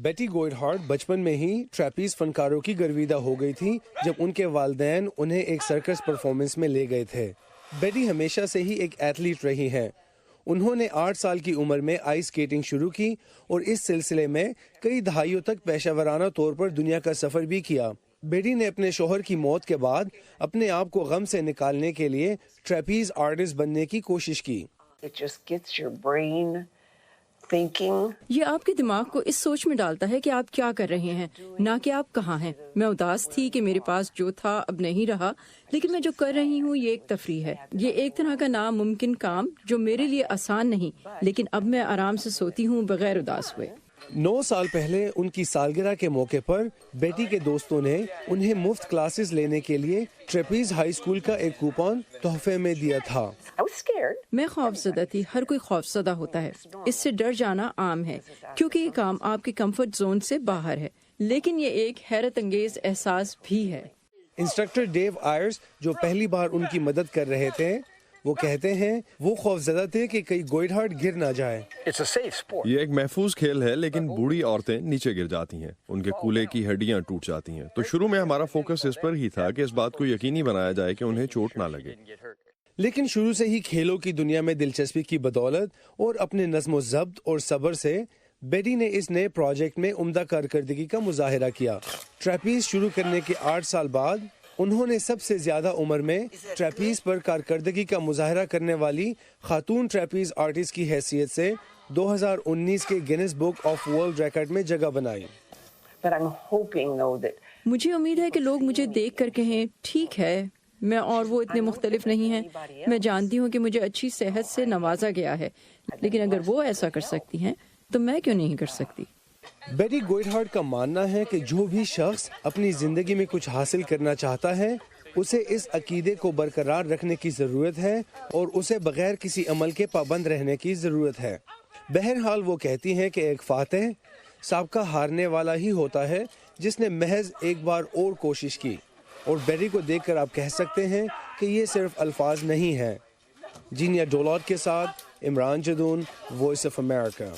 بیٹی گوئڈہارٹ بچپن میں ہی ٹریپیز فنکاروں کی گرویدہ ہو گئی تھی جب ان کے والدین انہیں ایک سرکس پرفارمنس میں لے گئے تھے۔ بیٹی ہمیشہ سے ہی ایک ایتھلیٹ رہی ہیں۔ انہوں نے 8 سال کی عمر میں آئس اسکیٹنگ شروع کی اور اس سلسلے میں کئی دہائیوں تک پیشہ ورانہ طور پر دنیا کا سفر بھی کیا۔ بیٹی نے اپنے شوہر کی موت کے بعد اپنے آپ کو غم سے نکالنے کے لیے ٹریپیز آرٹسٹ بننے کی کوشش کی۔ یہ آپ کے دماغ کو اس سوچ میں ڈالتا ہے کہ آپ کیا کر رہے ہیں، نہ کہ آپ کہاں ہیں۔ میں اداس تھی کہ میرے پاس جو تھا اب نہیں رہا، لیکن میں جو کر رہی ہوں یہ ایک تفریح ہے۔ یہ ایک طرح کا ناممکن کام جو میرے لیے آسان نہیں، لیکن اب میں آرام سے سوتی ہوں بغیر اداس ہوئے۔ 9 سال پہلے ان کی سالگرہ کے موقع پر بیٹی کے دوستوں نے انہیں مفت کلاسز لینے کے لیے ٹریپیز ہائی اسکول کا ایک کوپن تحفے میں دیا تھا۔ میں خوف زدہ تھی، ہر کوئی خوف زدہ ہوتا ہے، اس سے ڈر جانا عام ہے کیونکہ یہ کام آپ کے کمفرٹ زون سے باہر ہے، لیکن یہ ایک حیرت انگیز احساس بھی ہے۔ انسٹرکٹر ڈیو آئرز جو پہلی بار ان کی مدد کر رہے تھے، وہ کہتے ہیں وہ خوف زدہ تھے کہ کہیں گوئڈہارٹ گر نہ جائے۔ یہ ایک محفوظ کھیل ہے، لیکن بوڑھی عورتیں نیچے گر جاتی ہیں، ان کے کولے کی ہڈیاں ٹوٹ جاتی ہیں۔ تو شروع میں ہمارا فوکس اس پر ہی تھا کہ اس بات کو یقینی بنایا جائے کہ انہیں چوٹ نہ لگے۔ لیکن شروع سے ہی کھیلوں کی دنیا میں دلچسپی کی بدولت اور اپنے نظم و ضبط اور صبر سے بیٹی نے اس نئے پروجیکٹ میں عمدہ کارکردگی کا مظاہرہ کیا۔ ٹریپیز شروع کرنے کے 8 سال بعد انہوں نے سب سے زیادہ عمر میں ٹریپیز پر کارکردگی کا مظاہرہ کرنے والی خاتون ٹریپیز آرٹسٹ کی حیثیت سے 2019 کے Guinness book of world record میں جگہ بنائی۔ مجھے امید ہے کہ لوگ مجھے دیکھ کر کہیں ٹھیک ہے، میں اور وہ اتنے مختلف نہیں ہیں۔ میں جانتی ہوں کہ مجھے اچھی صحت سے نوازا گیا ہے، لیکن اگر وہ ایسا کر سکتی ہیں تو میں کیوں نہیں کر سکتی؟ بیٹی گوئڈہارٹ کا ماننا ہے کہ جو بھی شخص اپنی زندگی میں کچھ حاصل کرنا چاہتا ہے، اسے اس عقیدے کو برقرار رکھنے کی ضرورت ہے اور اسے بغیر کسی عمل کے پابند رہنے کی ضرورت ہے۔ بہرحال وہ کہتی ہیں کہ ایک فاتح سابقہ ہارنے والا ہی ہوتا ہے جس نے محض ایک بار اور کوشش کی، اور بیٹی کو دیکھ کر آپ کہہ سکتے ہیں کہ یہ صرف الفاظ نہیں ہیں۔ جینیا ڈولوٹ کے ساتھ Imran Jadoon, voice of America.